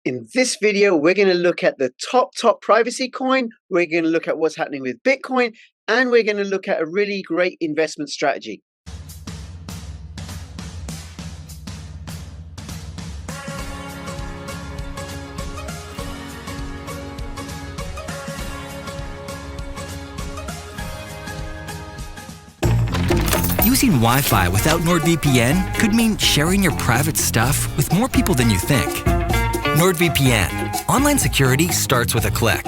In this video, we're going to look at the top privacy coin. We're going to look at what's happening with Bitcoin, and we're going to look at a really great investment strategy. Using Wi-Fi without NordVPN could mean sharing your private stuff with more people than you think. NordVPN. Online security starts with a click.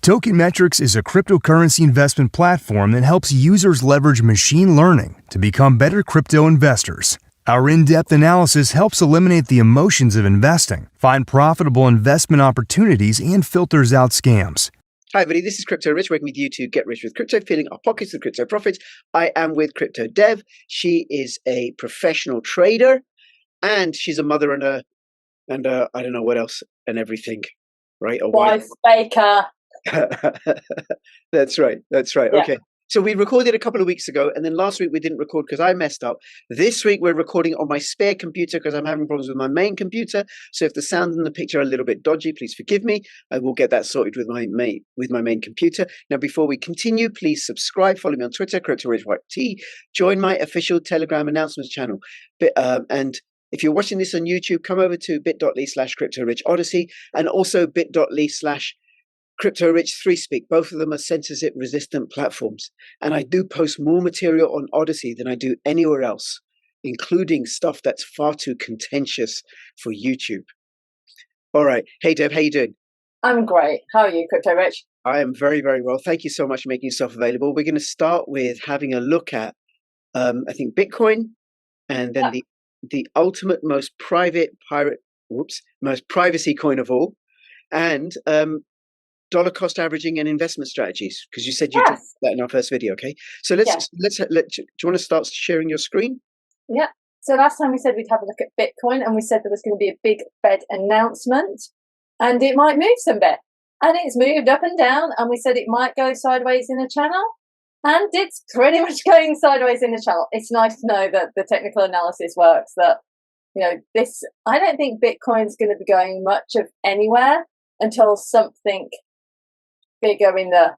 Tokenmetrics is a cryptocurrency investment platform that helps users leverage machine learning to become better crypto investors. Our in-depth analysis helps eliminate the emotions of investing, find profitable investment opportunities, and filters out scams. Hi everybody, this is Crypto Rich, working with you to get rich with crypto, filling our pockets with crypto profits. I am with Crypto Dev. She is a professional trader, and she's a mother and I don't know what else and everything, right? A wife, baker. That's right. Yeah. Okay. So we recorded a couple of weeks ago, and then last week we didn't record because I messed up. This week we're recording on my spare computer because I'm having problems with my main computer. So if the sound and the picture are a little bit dodgy, please forgive me. I will get that sorted with my main computer. Now, before we continue, please subscribe, follow me on Twitter, CryptoRichYT, join my official Telegram announcements channel. And if you're watching this on YouTube, come over to bit.ly/CryptoRichOdyssey and also bit.ly/CryptoRich3Speak. Both of them are censorship resistant platforms. And I do post more material on Odyssey than I do anywhere else, including stuff that's far too contentious for YouTube. All right. Hey, Deb, how you doing? I'm great. How are you, Crypto Rich? I am very, very well. Thank you so much for making yourself available. We're going to start with having a look at, I think, Bitcoin, and then the ultimate most privacy coin of all, and dollar cost averaging and investment strategies, because you said you did that in our first video. Okay, so do you want to start sharing your screen? Yeah. So last time we said we'd have a look at Bitcoin, and we said there was going to be a big Fed announcement, and it might move some bit, and it's moved up and down, and we said it might go sideways in a channel, and it's pretty much going sideways in the channel. It's nice to know that the technical analysis works. That I don't think Bitcoin's going to be going much of anywhere until something bigger in the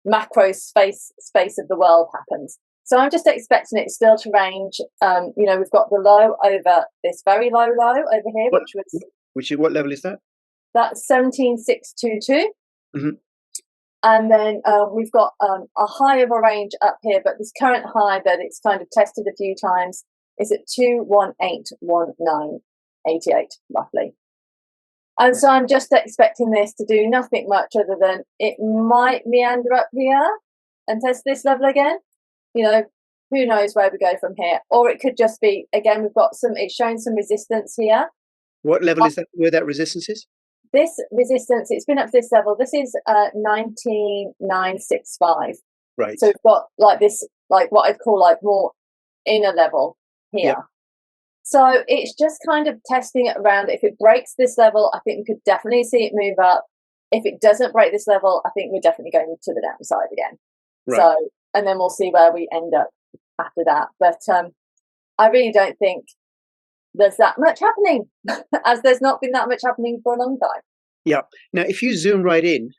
macro space of the world happens. So I'm just expecting it still to range. We've got the low over this very low over here, what level is that? That's 17,622. Mm-hmm. And then we've got a high of a range up here, but this current high that it's kind of tested a few times is at 2181988 roughly. And so I'm just expecting this to do nothing much other than it might meander up here and test this level again. Who knows where we go from here? Or it could just be, again, it's showing some resistance here. What level is that, where that resistance is? This resistance, it's been up to this level. This is 19,965. Right. So we've got this, what I'd call more inner level here. Yep. So it's just kind of testing it around. If it breaks this level, I think we could definitely see it move up. If it doesn't break this level, I think we're definitely going to the downside again. Right. So, and then we'll see where we end up after that. But I really don't think there's that much happening, as there's not been that much happening for a long time. Yeah. Now, if you zoom right in,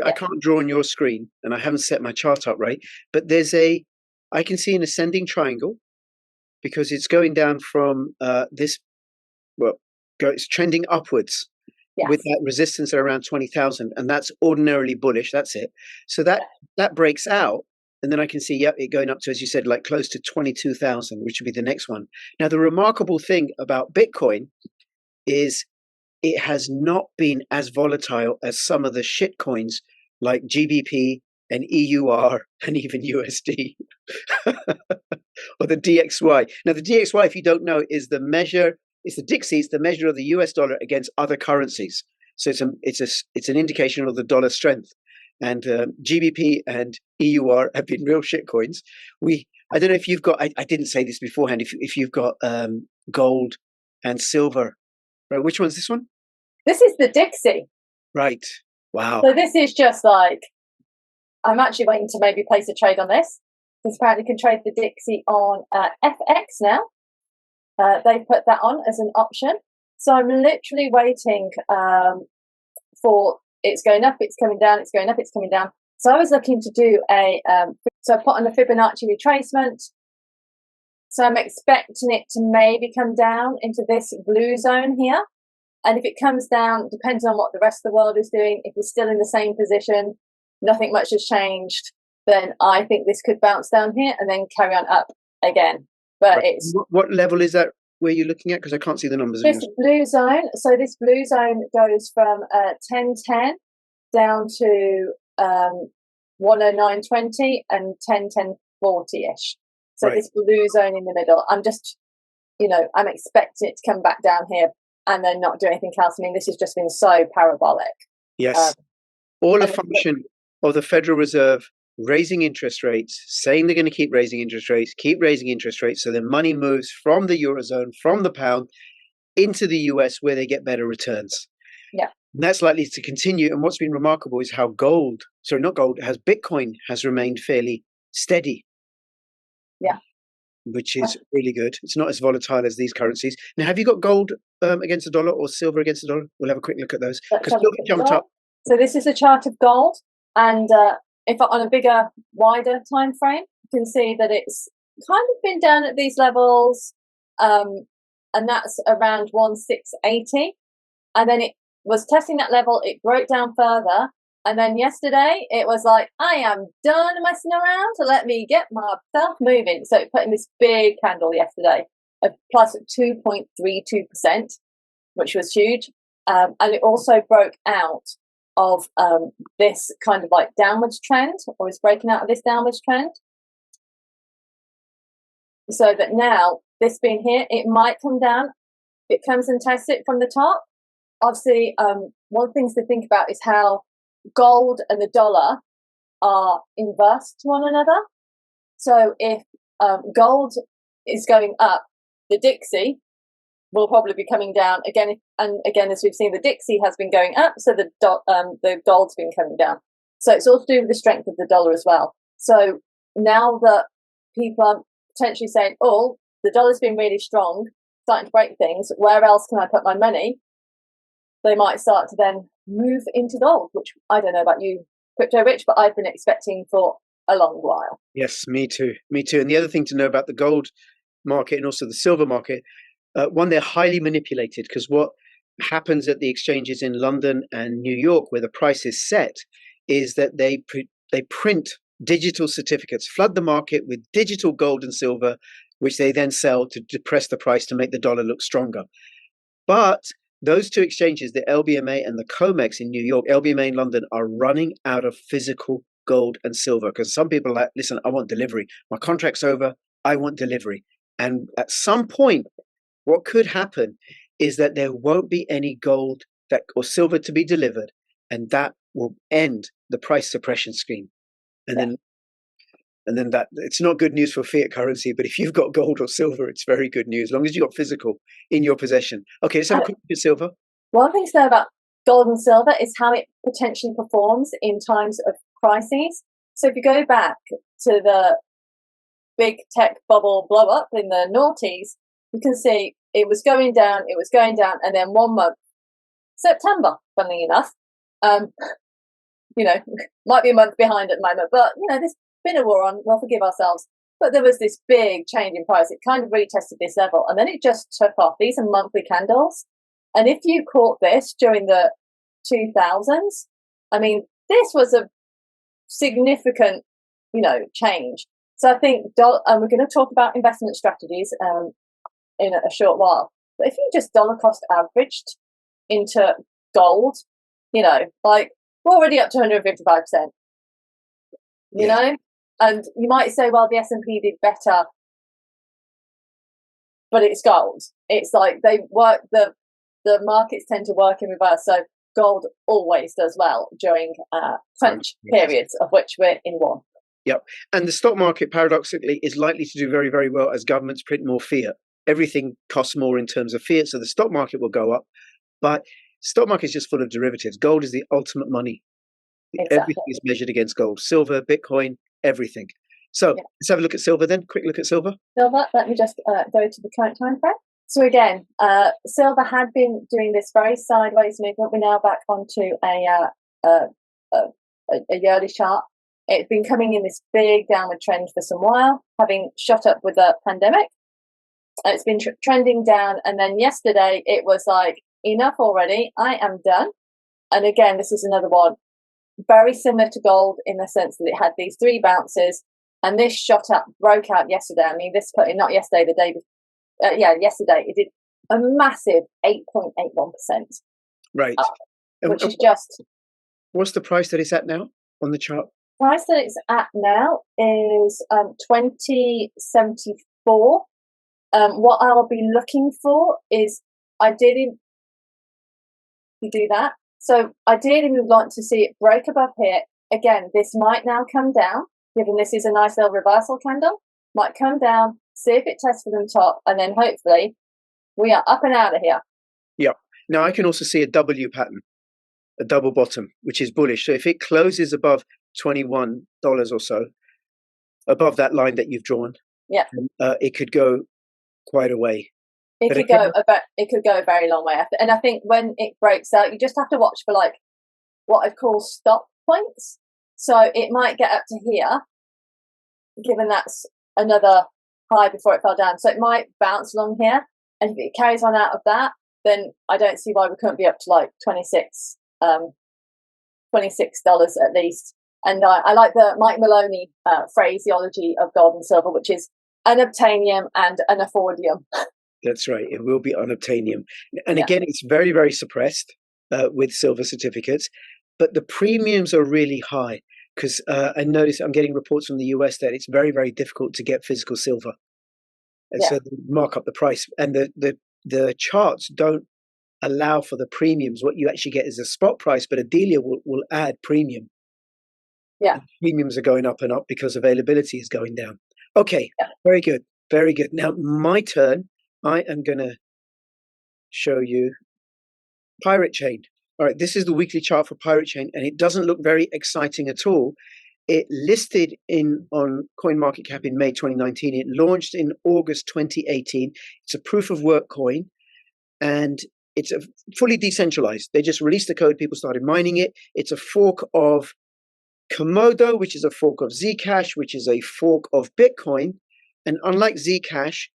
I can't draw on your screen, and I haven't set my chart up right, but I can see an ascending triangle, because it's going down from it's trending upwards with that resistance at around 20,000, and that's ordinarily bullish. That's it. So that breaks out, and then I can see it going up to, as you said, close to 22,000, which would be the next one. Now, the remarkable thing about Bitcoin is it has not been as volatile as some of the shit coins like GBP and EUR and even USD or the DXY. Now, the DXY, if you don't know, is the measure. It's the Dixie. It's the measure of the US dollar against other currencies. So it's an indication of the dollar strength. And GBP and EUR have been real shit coins. I don't know if you've got. I didn't say this beforehand. If you've got gold and silver, right? Which one's this one? This is the Dixie. Right. Wow. So this is just I'm actually waiting to maybe place a trade on this. Because apparently you can trade the Dixie on FX now. They put that on as an option. So I'm literally waiting for it's going up, it's coming down, it's going up, it's coming down. So I was looking to do so I put on the Fibonacci retracement. So I'm expecting it to maybe come down into this blue zone here. And if it comes down, depends on what the rest of the world is doing. If we're still in the same position, nothing much has changed, then I think this could bounce down here and then carry on up again. But it's what level is that where you're looking at? Because I can't see the numbers. This blue zone. So this blue zone goes from 1010 down to 109.20 and 1010.40-ish. So this blue zone in the middle. I'm just, I'm expecting it to come back down here and then not do anything else. I mean, this has just been so parabolic. Yes. All a function of the Federal Reserve raising interest rates, saying they're going to keep raising interest rates, so the money moves from the Eurozone, from the pound, into the US where they get better returns. Yeah. And that's likely to continue. And what's been remarkable is how Bitcoin has remained fairly steady. Yeah. Which is really good. It's not as volatile as these currencies. Now, have you got gold against the dollar or silver against the dollar? We'll have a quick look at those. Because silver jumped up. So this is a chart of gold. And if on a bigger, wider time frame, you can see that it's kind of been down at these levels. And that's around 1680. And then it was testing that level. It broke down further. And then yesterday, it was like, I am done messing around. So let me get myself moving. So it put in this big candle yesterday of plus 2.32%, which was huge. And it also broke out of this kind of like downwards trend, or is breaking out of this downwards trend. So that now, this being here, it might come down. It comes and tests it from the top. Obviously, one thing to think about is how gold and the dollar are inverse to one another. So if gold is going up, the Dixie will probably be coming down again. And again, as we've seen, the Dixie has been going up, so the gold's been coming down. So it's all to do with the strength of the dollar as well. So now that people are potentially saying, oh, the dollar's been really strong, starting to break things, where else can I put my money? They might start to then move into gold, which I don't know about you, Crypto Rich, but I've been expecting for a long while. Yes, me too. And the other thing to know about the gold market and also the silver market, one, they're highly manipulated, because what happens at the exchanges in London and New York, where the price is set, is that they print digital certificates, flood the market with digital gold and silver, which they then sell to depress the price to make the dollar look stronger. But those two exchanges, the LBMA and the COMEX in New York, LBMA in London, are running out of physical gold and silver, because some people are like, listen, I want delivery. My contract's over. I want delivery. And at some point, what could happen is that there won't be any gold or silver to be delivered, and that will end the price suppression scheme. And then that it's not good news for fiat currency, but if you've got gold or silver, it's very good news, as long as you've got physical in your possession. Okay, let's have a quick look at silver. One thing to know about gold and silver is how it potentially performs in times of crises. So if you go back to the big tech bubble blow up in the noughties, you can see it was going down, and then 1 month, September, funnily enough, might be a month behind at the moment, but there's been a war on, we'll forgive ourselves. But there was this big change in price. It kind of retested this level, and then it just took off. These are monthly candles. And if you caught this during the 2000s, I mean, this was a significant, change. So I think, and we're going to talk about investment strategies in a short while. But if you just dollar cost averaged into gold, like we're already up to 155%. You know, and you might say, well, the S&P did better, but it's gold. It's like they work, the markets tend to work in reverse. So gold always does well during crunch periods, of which we're in one. Yep. And the stock market, paradoxically, is likely to do very, very well as governments print more fiat. Everything costs more in terms of fiat, so the stock market will go up. But stock market is just full of derivatives. Gold is the ultimate money. Exactly. Everything is measured against gold. Silver, Bitcoin, everything. So let's have a look at silver then. Quick look at silver. Silver, let me just go to the current time frame. So again, silver had been doing this very sideways movement. We're now back onto a yearly chart. It's been coming in this big downward trend for some while, having shot up with the pandemic. It's been trending down, and then yesterday it was like, enough already, I am done. And again, this is another one very similar to gold in the sense that it had these 3 bounces, and this shot up, broke out yesterday. I mean, this put in, not yesterday, the day before, yesterday it did a massive 8.81%. Right. Which is just... What's the price that it's at now on the chart? Price that it's at now is 20.74. What I'll be looking for is ideally you do that. So ideally we would like to see it break above here. Again, this might now come down, given this is a nice little reversal candle. Might come down, see if it tests for them top, and then hopefully we are up and out of here. Yeah. Now I can also see a W pattern, a double bottom, which is bullish. So if it closes above $21 or so, above that line that you've drawn, it could go quite a way. It could go a very long way. And I think when it breaks out, you just have to watch for like what I'd call stop points. So it might get up to here, given that's another high before it fell down. So it might bounce along here. And if it carries on out of that, then I don't see why we couldn't be up to like $26 at least. And I like the Mike Maloney phraseology of gold and silver, which is unobtainium and unaffordium. That's right. It will be unobtainium. And again, it's very, very suppressed with silver certificates, but the premiums are really high because I notice I'm getting reports from the US that it's very, very difficult to get physical silver. And so they mark up the price. And the charts don't allow for the premiums. What you actually get is a spot price, but a dealer will add premium. Yeah. Premiums are going up and up because availability is going down. Okay, very good, very good. Now, my turn. I am going to show you Pirate Chain. All right, this is the weekly chart for Pirate Chain, and it doesn't look very exciting at all. It listed on CoinMarketCap in May 2019. It launched in August 2018. It's a proof of work coin, and it's fully decentralized. They just released the code. People started mining it. It's a fork of Komodo, which is a fork of Zcash, which is a fork of Bitcoin. And unlike Zcash,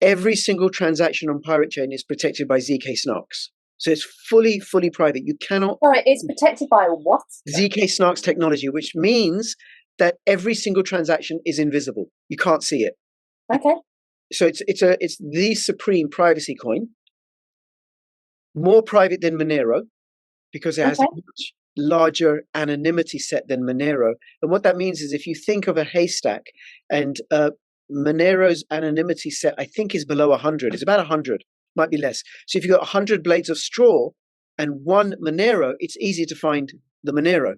every single transaction on Pirate Chain is protected by ZK Snarks. So it's fully private. You cannot... Sorry, it's protected by what? ZK Snarks technology, which means that every single transaction is invisible. You can't see it. Okay. So it's the supreme privacy coin. More private than Monero, because it has a much larger anonymity set than Monero. And what that means is if you think of a haystack and... Monero's anonymity set, I think, is below 100. It's about 100, might be less. So if you've got 100 blades of straw and one Monero, it's easy to find the Monero.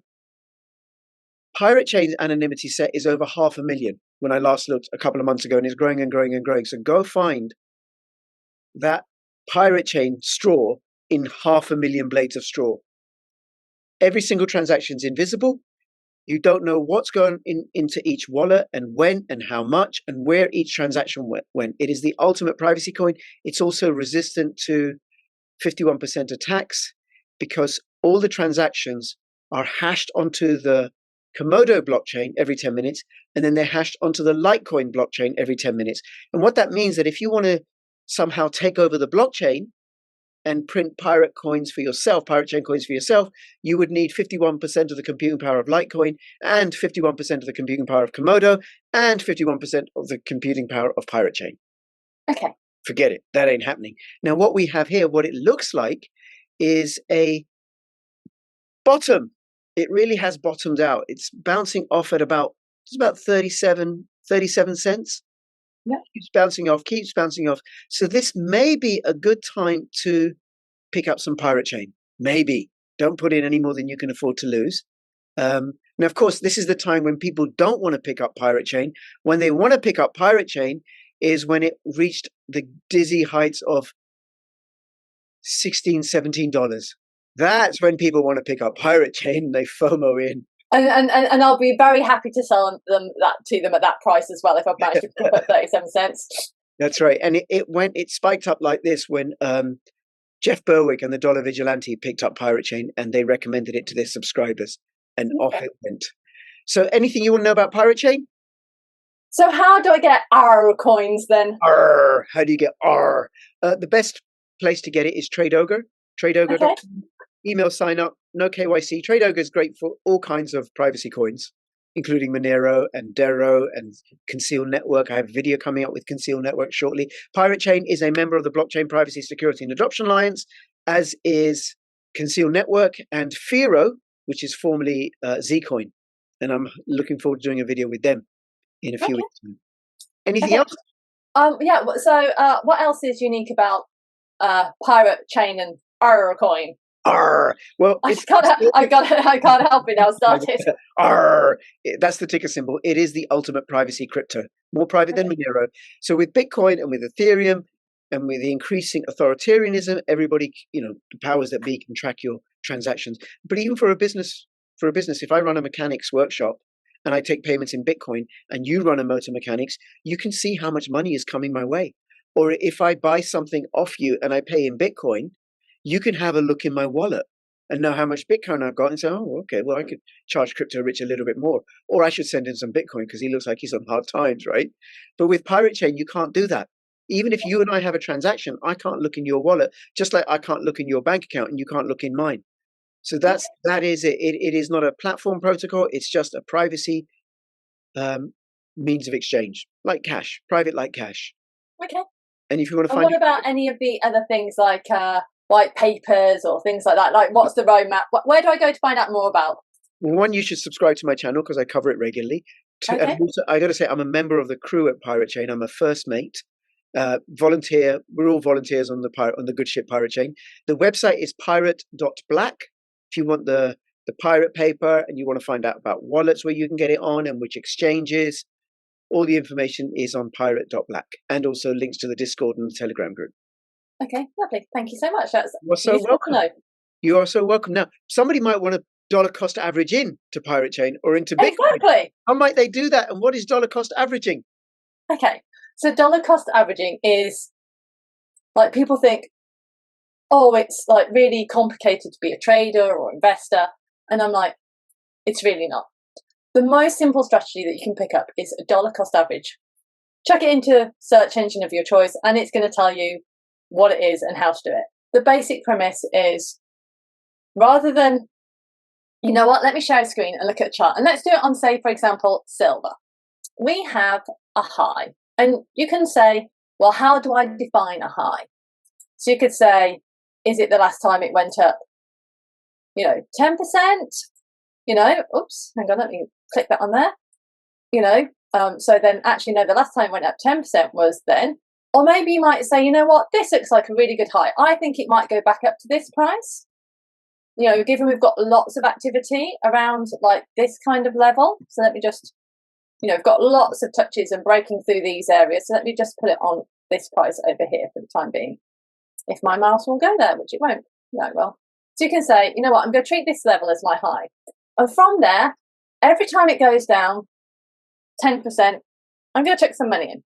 Pirate Chain's anonymity set is over 500,000 when I last looked a couple of months ago, and it's growing and growing and growing. So go find that Pirate Chain straw in 500,000 blades of straw. Every single transaction is invisible. You don't know what's going into each wallet and when and how much and where each transaction went. It is the ultimate privacy coin. It's also resistant to 51% attacks because all the transactions are hashed onto the Komodo blockchain every 10 minutes, and then they're hashed onto the Litecoin blockchain every 10 minutes. And what that means that if you want to somehow take over the blockchain and print pirate coins for yourself, Pirate Chain coins for yourself, you would need 51% of the computing power of Litecoin and 51% of the computing power of Komodo and 51% of the computing power of Pirate Chain. Okay. Forget it. That ain't happening. Now, what we have here, what it looks like is a bottom. It really has bottomed out. It's bouncing off at about 37 cents. Yeah. Keeps bouncing off. So this may be a good time to pick up some Pirate Chain. Maybe. Don't put in any more than you can afford to lose. Now, of course, this is the time when people don't want to pick up Pirate Chain. When they want to pick up Pirate Chain is when it reached the dizzy heights of $16, $17. That's when people want to pick up Pirate Chain and they FOMO in. And I'll be very happy to sell them at that price as well if I've managed to put 37 cents. That's right. And it spiked up like this when Jeff Berwick and the Dollar Vigilante picked up Pirate Chain and they recommended it to their subscribers, and off it went. So anything you want to know about Pirate Chain? So how do I get ARRR coins then? ARRR. How do you get ARRR? The best place to get it is TradeOgre. TradeOgre.com. Okay. Email sign up, no KYC. TradeOgre is great for all kinds of privacy coins, including Monero and Dero and Conceal Network. I have a video coming up with Conceal Network shortly. Pirate Chain is a member of the Blockchain Privacy, Security and Adoption Alliance, as is Conceal Network and Firo, which is formerly Zcoin. And I'm looking forward to doing a video with them in a few weeks. Anything else? Yeah. So what else is unique about Pirate Chain and ARRR coin? ARRR. Well, I can't help it now. Started. ARRR. That's the ticker symbol. It is the ultimate privacy crypto, more private than Monero. So with Bitcoin and with Ethereum and with the increasing authoritarianism, everybody, the powers that be can track your transactions. But even for a business, if I run a mechanics workshop and I take payments in Bitcoin and you run a motor mechanics, you can see how much money is coming my way. Or if I buy something off you and I pay in Bitcoin, you can have a look in my wallet and know how much Bitcoin I've got and say, oh, okay, well, I could charge Crypto Rich a little bit more. Or I should send in some Bitcoin because he looks like he's on hard times, right? But with Pirate Chain, you can't do that. Even if you and I have a transaction, I can't look in your wallet, just like I can't look in your bank account and you can't look in mine. So that is it. It is not a platform protocol. It's just a privacy means of exchange, like cash, private like cash. Okay. And if you want to find, what about any of the other things like white papers or things like that? Like, what's the roadmap? Where do I go to find out more about? Well, one, you should subscribe to my channel because I cover it regularly. Two, Okay. and also, I got to say, I'm a member of the crew at Pirate Chain. I'm a first mate. Volunteer. We're all volunteers on the good ship Pirate Chain. The website is pirate.black. If you want the pirate paper and you want to find out about wallets where you can get it on and which exchanges, all the information is on pirate.black, and also links to the Discord and the Telegram group. Okay, lovely. Thank you so much. That's You're so welcome. To know. You are so welcome. Now, somebody might want to dollar cost average in to Pirate Chain or into Bitcoin. Exactly. How might they do that? And what is dollar cost averaging? Okay, so dollar cost averaging is like, people think, oh, it's like really complicated to be a trader or investor. And I'm like, it's really not. The most simple strategy that you can pick up is a dollar cost average. Chuck it into search engine of your choice and it's going to tell you what it is and how to do it. The basic premise is, rather than, you know what, let me share a screen and look at a chart. And let's do it on, say, for example, silver. We have a high. And you can say, well, how do I define a high? So you could say, is it the last time it went up, 10%? Oops, hang on, let me click that on there. So then actually, no, the last time it went up 10% was then. Or maybe you might say, you know what, this looks like a really good high. I think it might go back up to this price. Given we've got lots of activity around like this kind of level. So let me just, we've got lots of touches and breaking through these areas. So let me just put it on this price over here for the time being. If my mouse will go there, which it won't. No, well. So you can say, you know what, I'm going to treat this level as my high. And from there, every time it goes down 10%, I'm going to chuck some money in.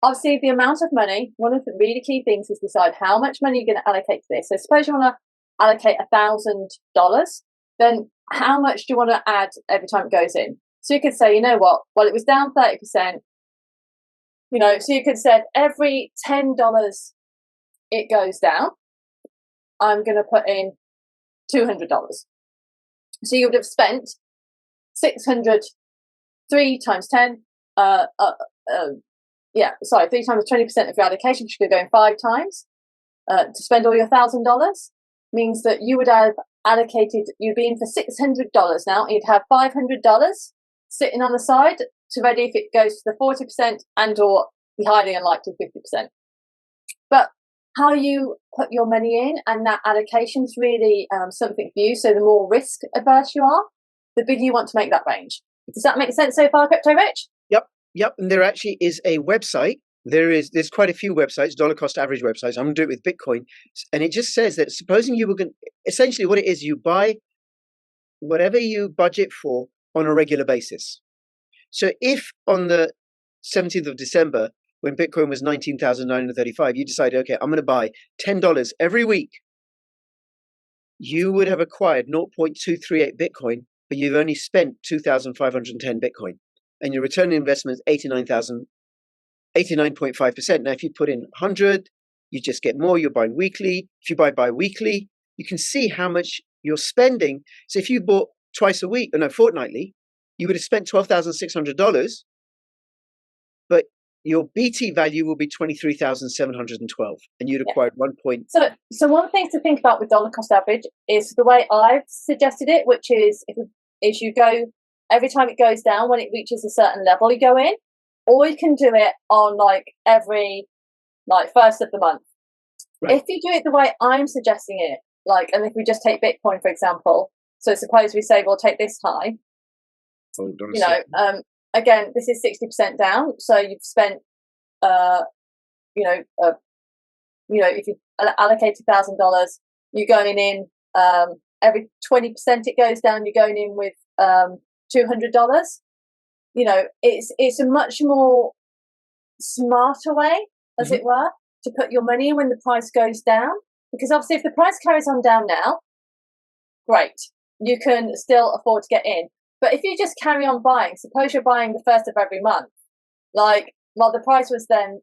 Obviously, the amount of money, one of the really key things is decide how much money you're going to allocate to this. So suppose you want to allocate $1,000, then how much do you want to add every time it goes in? So you could say, you know what, well, it was down 30%. So you could say every $10 it goes down, I'm going to put in $200. So you would have spent 3 times 10, 3 times 20% of your allocation, which could go in 5 times, to spend all your $1,000, means that you would have allocated, you'd be in for $600 now, and you'd have $500 sitting on the side to ready if it goes to the 40% and or the highly unlikely 50%. But how you put your money in and that allocation is really something for you. So the more risk averse you are, the bigger you want to make that range. Does that make sense so far, Crypto Rich? Yep. And there actually is a website. There's quite a few websites, dollar cost average websites. I'm going to do it with Bitcoin. And it just says that supposing you were going, essentially what it is, you buy whatever you budget for on a regular basis. So if on the 17th of December, when Bitcoin was 19,935, you decided, okay, I'm going to buy $10 every week, you would have acquired 0.238 Bitcoin, but you've only spent 2,510 Bitcoin. And your return on investment is 89.5%. Now, if you put in 100, you just get more. You're buying weekly. If you buy bi-weekly, you can see how much you're spending. So if you bought twice a week, fortnightly, you would have spent $12,600, but your BT value will be 23,712, and you'd acquired 1 point. So one thing to think about with dollar cost average is the way I've suggested it, which is if you go every time it goes down, when it reaches a certain level, you go in, or you can do it on every first of the month. Right. If you do it the way I'm suggesting it, and if we just take Bitcoin for example, so suppose we say we'll take this high. Hold on a second. Again, this is 60% down. So you've spent, if you allocate $1,000, you're going in every 20% it goes down. You're going in with $200. It's a much more smarter way, as it were, to put your money in when the price goes down. Because obviously, if the price carries on down now, great, you can still afford to get in. But if you just carry on buying, suppose you're buying the first of every month, the price was hang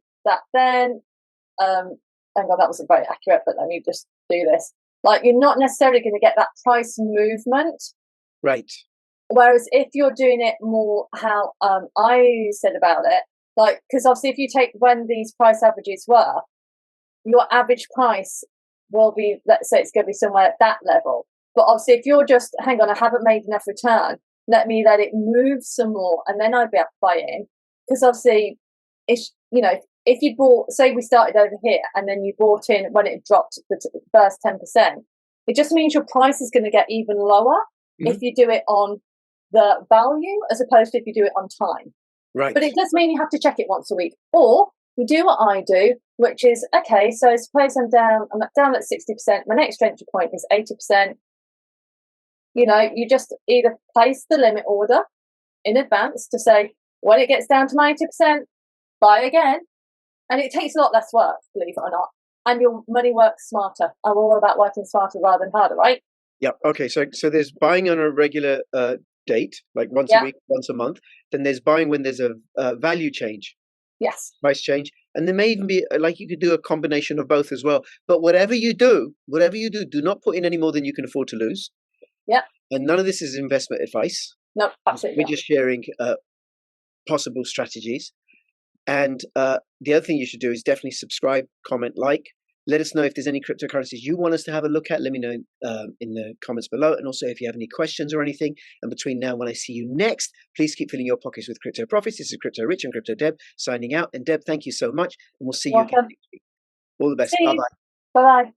on, that wasn't very accurate, but let me just do this. You're not necessarily going to get that price movement. Right. Whereas if you're doing it more how I said about it, because obviously if you take when these price averages were, your average price will be, let's say it's going to be somewhere at that level. But obviously if you're just, hang on, I haven't made enough return, let it move some more, and then I'd be able to buy in. Because obviously, if you bought, say we started over here, and then you bought in when it dropped the first 10%, it just means your price is going to get even lower if you do it on the value as opposed to if you do it on time. Right. But it does mean you have to check it once a week, or you do what I do, which is okay. So suppose I'm down at 60%. My next entry point is 80%. You just either place the limit order in advance to say, when it gets down to 90%, buy again. And it takes a lot less work, believe it or not. And your money works smarter. I'm all about working smarter rather than harder, right? Yeah. Okay. So there's buying on a regular date, once a week, once a month. Then there's buying when there's a value change. Yes. Price change. And there may even be, you could do a combination of both as well. But whatever you do, do not put in any more than you can afford to lose. Yeah. And none of this is investment advice. No, absolutely. We're just sharing possible strategies. And the other thing you should do is definitely subscribe, comment, like. Let us know if there's any cryptocurrencies you want us to have a look at. Let me know in the comments below. And also if you have any questions or anything. And between now and when I see you next, please keep filling your pockets with crypto profits. This is Crypto Rich and Crypto Deb signing out. And Deb, thank you so much. And we'll see you again next week. All the best. Bye-bye. Bye-bye.